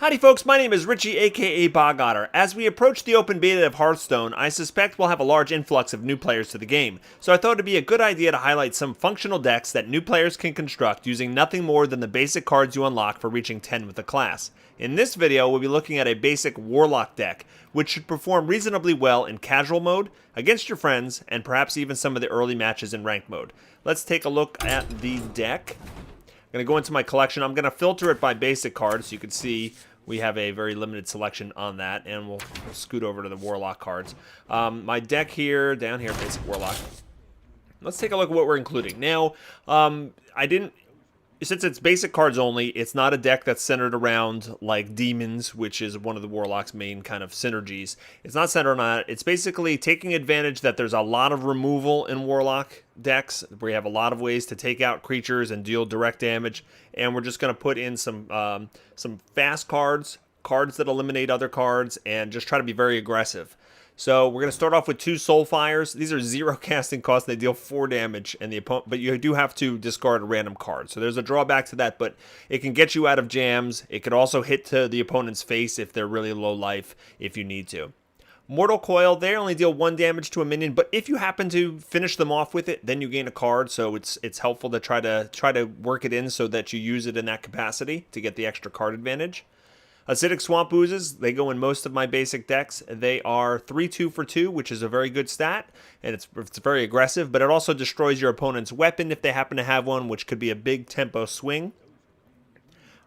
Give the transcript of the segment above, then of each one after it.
Howdy folks, my name is Richie aka Bog Otter. As we approach the open beta of Hearthstone, I suspect we'll have a large influx of new players to the game, so I thought it'd be a good idea to highlight some functional decks that new players can construct using nothing more than the basic cards you unlock for reaching 10 with the class. In this video, we'll be looking at a basic Warlock deck, which should perform reasonably well in casual mode, against your friends, and perhaps even some of the early matches in ranked mode. Let's take a look at the deck. I'm going to go into my collection. I'm going to filter it by basic cards so you can see we have a very limited selection on that, and we'll scoot over to the Warlock cards. My deck here, down here, basic Warlock. Let's take a look at what we're including. Now, since it's basic cards only, it's not a deck that's centered around like demons, which is one of the Warlock's main kind of synergies. It's not centered on that. It's basically taking advantage that there's a lot of removal in Warlock decks. We have a lot of ways to take out creatures and deal direct damage, and we're just going to put in some fast cards that eliminate other cards, and just try to be very aggressive. So we're going to start off with 2 Soulfires. These are 0 casting costs. They deal 4 damage, and but you do have to discard a random card. So there's a drawback to that, but it can get you out of jams. It could also hit to the opponent's face if they're really low life, if you need to. Mortal Coil, they only deal 1 damage to a minion, but if you happen to finish them off with it, then you gain a card. So it's helpful to try to work it in so that you use it in that capacity to get the extra card advantage. Acidic Swamp Oozes, they go in most of my basic decks. They are 3-2 for 2, which is a very good stat, and it's very aggressive, but it also destroys your opponent's weapon if they happen to have one, which could be a big tempo swing.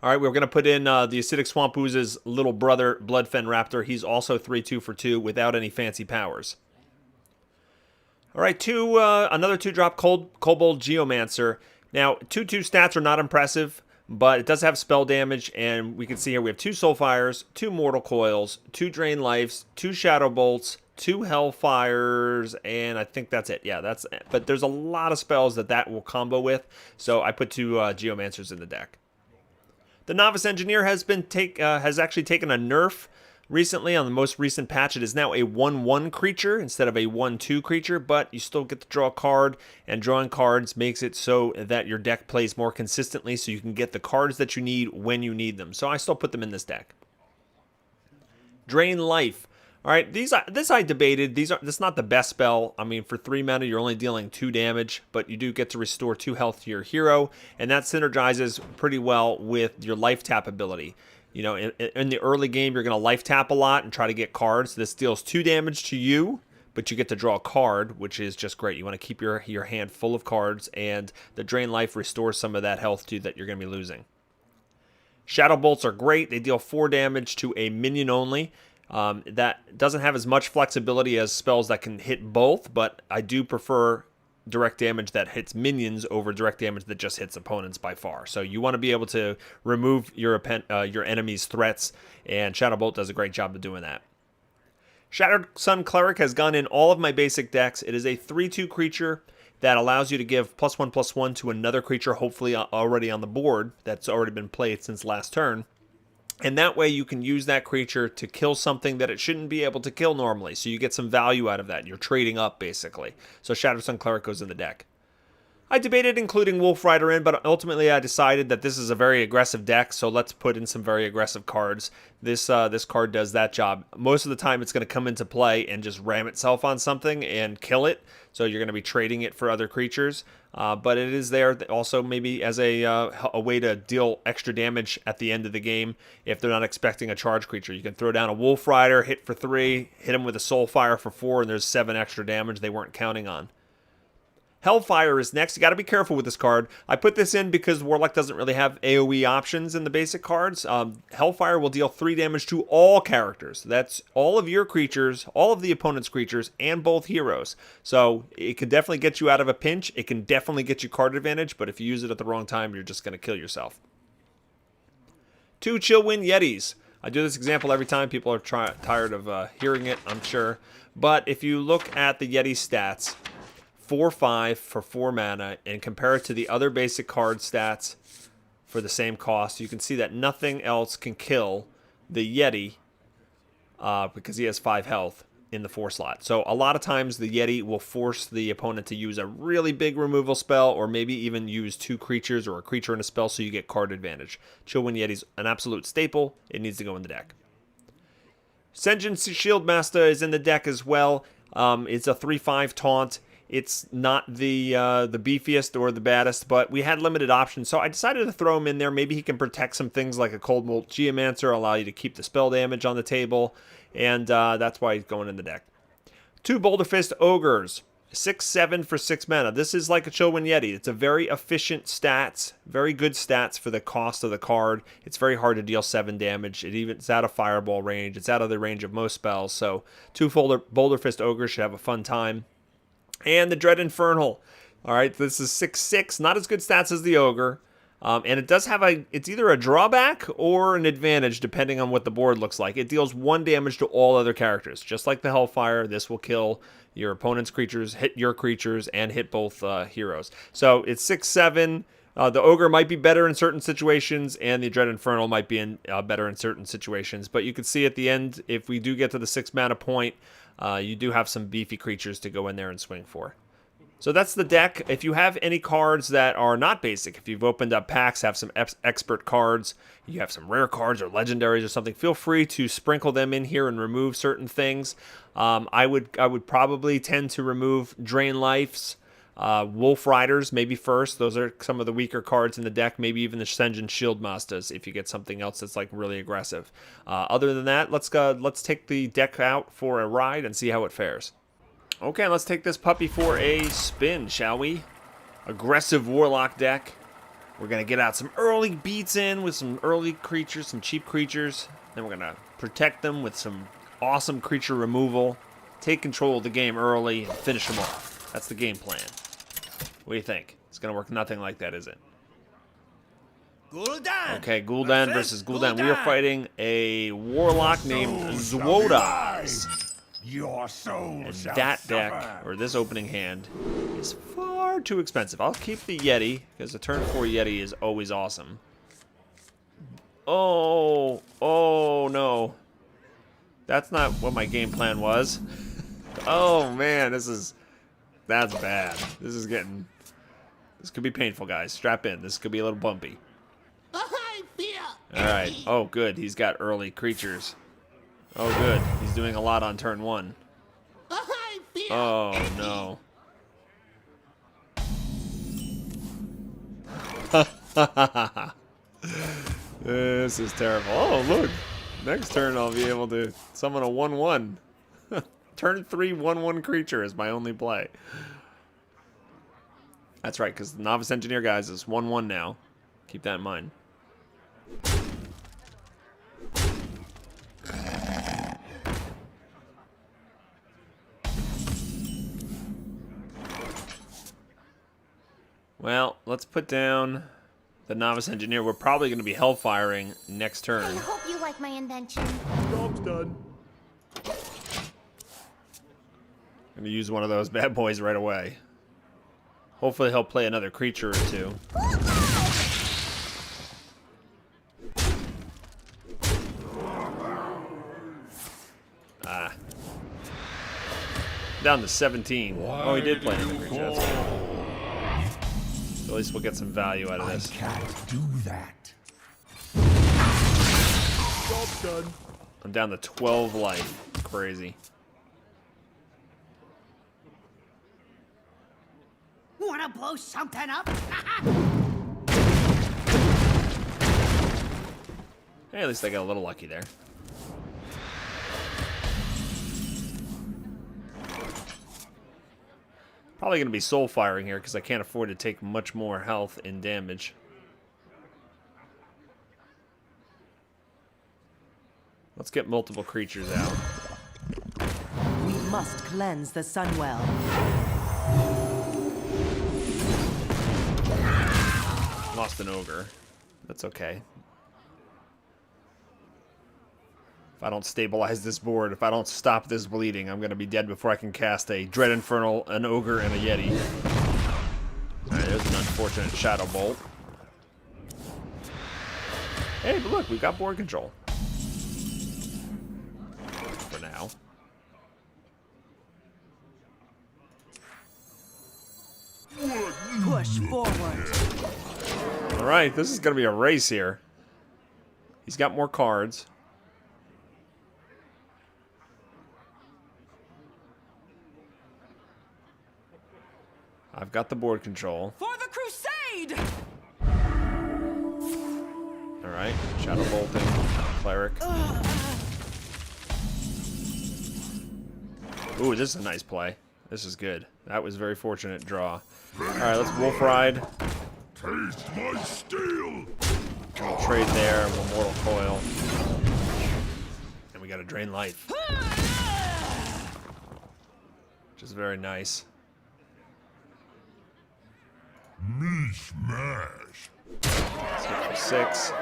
All right, we're going to put in the Acidic Swamp Oozes' little brother, Bloodfen Raptor. He's also 3-2 for 2 without any fancy powers. All right, another 2-drop Kobold Geomancer. Now, 2-2 stats are not impressive, but it does have spell damage, and we can see here we have 2 Soulfires, 2 Mortal Coils, 2 Drain Lives, 2 Shadowbolts, 2 Hellfires, and I think that's it. Yeah, that's it. But there's a lot of spells that will combo with, so I put 2 Geomancers in the deck. The Novice Engineer has actually taken a nerf recently. On the most recent patch, it is now a 1-1 creature instead of a 1-2 creature, but you still get to draw a card, and drawing cards makes it so that your deck plays more consistently, so you can get the cards that you need when you need them. So I still put them in this deck. Drain Life. All right, this I debated. This is not the best spell. I mean, for 3 mana, you're only dealing 2 damage, but you do get to restore 2 health to your hero, and that synergizes pretty well with your life tap ability. You know, in the early game, you're going to life tap a lot and try to get cards. This deals 2 damage to you, but you get to draw a card, which is just great. You want to keep your hand full of cards, and the Drain Life restores some of that health too that you're going to be losing. Shadowbolts are great. They deal 4 damage to a minion only. That doesn't have as much flexibility as spells that can hit both, but I do prefer direct damage that hits minions over direct damage that just hits opponents by far. So you want to be able to remove your enemy's threats, and Shadowbolt does a great job of doing that. Shattered Son Cleric has gone in all of my basic decks. It is a 3-2 creature that allows you to give +1/+1 to another creature, hopefully already on the board, that's already been played since last turn. And that way you can use that creature to kill something that it shouldn't be able to kill normally. So you get some value out of that. You're trading up, basically. So Shattered Son Cleric goes in the deck. I debated including Wolf Rider in, but ultimately I decided that this is a very aggressive deck, so let's put in some very aggressive cards. This card does that job. Most of the time it's going to come into play and just ram itself on something and kill it, so you're going to be trading it for other creatures. But it is there also maybe as a way to deal extra damage at the end of the game if they're not expecting a charge creature. You can throw down a Wolf Rider, hit for 3, hit him with a Soulfire for 4, and there's 7 extra damage they weren't counting on. Hellfire is next. You got to be careful with this card. I put this in because Warlock doesn't really have AoE options in the basic cards. Hellfire will deal 3 damage to all characters. That's all of your creatures, all of the opponent's creatures, and both heroes. So it can definitely get you out of a pinch. It can definitely get you card advantage, but if you use it at the wrong time, you're just going to kill yourself. 2 Chillwind Yetis. I do this example every time. People are tired of hearing it, I'm sure. But if you look at the Yeti stats, 4/5 for 4 mana, and compare it to the other basic card stats for the same cost, you can see that nothing else can kill the Yeti because he has 5 health. in the 4 slot. So a lot of times the Yeti will force the opponent to use a really big removal spell, or maybe even use 2 creatures or a creature and a spell, so you get card advantage. Chillwind Yeti's an absolute staple. It needs to go in the deck. Sen'jin Shieldmaster is in the deck as well. It's a 3/5 taunt. It's not the beefiest or the baddest, but we had limited options, so I decided to throw him in there. Maybe he can protect some things like a Cold Bolt Geomancer, allow you to keep the spell damage on the table, and that's why he's going in the deck. 2 Boulderfist Ogres, 6/7 for 6 mana. This is like a Chillwind Yeti. It's a very efficient stats, very good stats for the cost of the card. It's very hard to deal 7 damage. It's out of Fireball range. It's out of the range of most spells, so 2 Boulderfist Ogres should have a fun time. And the Dread Infernal. All right, this is 6/6, not as good stats as the Ogre. And it does have it's either a drawback or an advantage depending on what the board looks like. It deals 1 damage to all other characters. Just like the Hellfire, this will kill your opponent's creatures, hit your creatures, and hit both heroes. So it's 6/7. The Ogre might be better in certain situations, and the Dread Infernal might be better in certain situations. But you can see at the end, if we do get to the 6 mana point, you do have some beefy creatures to go in there and swing for. So that's the deck. If you have any cards that are not basic, if you've opened up packs, have some expert cards, you have some rare cards or legendaries or something, feel free to sprinkle them in here and remove certain things. I would probably tend to remove Drain Lives, Wolf Riders maybe first. Those are some of the weaker cards in the deck. Maybe even the Sen'jin Shieldmasters if you get something else that's like really aggressive. Other than that, let's take the deck out for a ride and see how it fares. Okay, let's take this puppy for a spin, shall we? Aggressive Warlock deck. We're going to get out some early beats in with some early creatures, some cheap creatures. Then we're going to protect them with some awesome creature removal. Take control of the game early and finish them off. That's the game plan. What do you think? It's going to work nothing like that, is it? Gul'dan. Okay, Gul'dan versus Gul'dan. We are fighting a Warlock named Zwodaz. Your soul And shall that suffer. deck, or this opening hand, is far too expensive. I'll keep the Yeti, because the turn 4 Yeti is always awesome. Oh no. That's not what my game plan was. Oh man, that's bad. This could be painful, guys. Strap in. This could be a little bumpy. Alright. Oh good, he's got early creatures. Oh, good. He's doing a lot on turn 1. Oh, no. This is terrible. Oh, look. Next turn I'll be able to summon a 1/1. Turn 3 1/1 creature is my only play. That's right, because the Novice Engineer, guys, is 1/1 now. Keep that in mind. Well, let's put down the Novice Engineer. We're probably going to be Hellfiring next turn. I hope you like my invention. Job's done. I'm going to use one of those bad boys right away. Hopefully he'll play another creature or 2. Down to 17. Oh, he did play another creature. That's good. So at least we'll get some value out of this. I can't do that. Job's done. I'm down to 12 life. Crazy. Wanna blow something up? Hey, at least I got a little lucky there. Probably going to be soul firing here because I can't afford to take much more health in damage. Let's get multiple creatures out. We must cleanse the Sunwell. Lost an ogre. That's okay. If I don't stabilize this board, if I don't stop this bleeding, I'm going to be dead before I can cast a Dread Infernal, an Ogre, and a Yeti. Alright, there's an unfortunate Shadowbolt. Hey, but look, we've got board control. For now. Push forward. All right, this is going to be a race here. He's got more cards. I've got the board control. For the crusade! All right, Shadowbolting, Cleric. Ooh, this is a nice play. This is good. That was very fortunate draw. All right, let's Wolf Ride. Taste my steel! We'll trade there. We'll Mortal Coil. And we got a Drain Life. Which is very nice. Me smash! Let's hit for 6.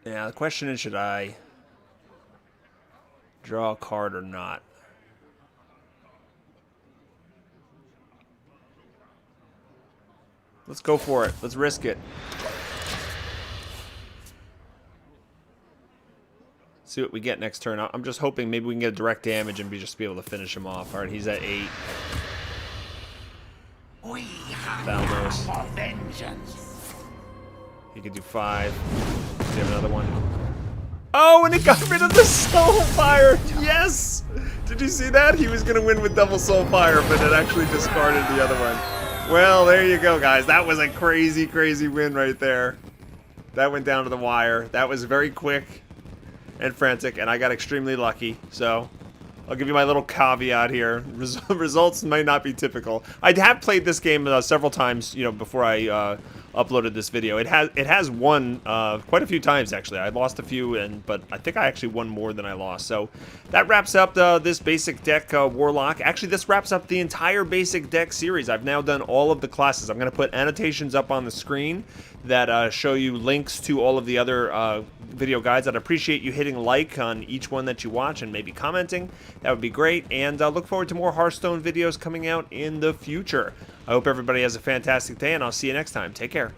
Yeah, the question is, should I draw a card or not? Let's go for it. Let's risk it. See what we get next turn. I'm just hoping maybe we can get direct damage and just be able to finish him off. All right, he's at 8. We Thalmos. for vengeance! He could do 5. Do you have another one? Oh, and it got rid of the Soulfire! Yes! Did you see that? He was going to win with double Soulfire, but it actually discarded the other one. Well, there you go, guys. That was a crazy, crazy win right there. That went down to the wire. That was very quick and frantic, and I got extremely lucky. So I'll give you my little caveat here. Results might not be typical. I have played this game several times, you know, before I uploaded this video. It has won quite a few times, actually. I lost a few, but I think I actually won more than I lost. So that wraps up this basic deck Warlock. Actually, this wraps up the entire basic deck series. I've now done all of the classes. I'm going to put annotations up on the screen that show you links to all of the other video guides. I'd appreciate you hitting like on each one that you watch and maybe commenting. That would be great. And look forward to more Hearthstone videos coming out in the future. I hope everybody has a fantastic day, and I'll see you next time. Take care.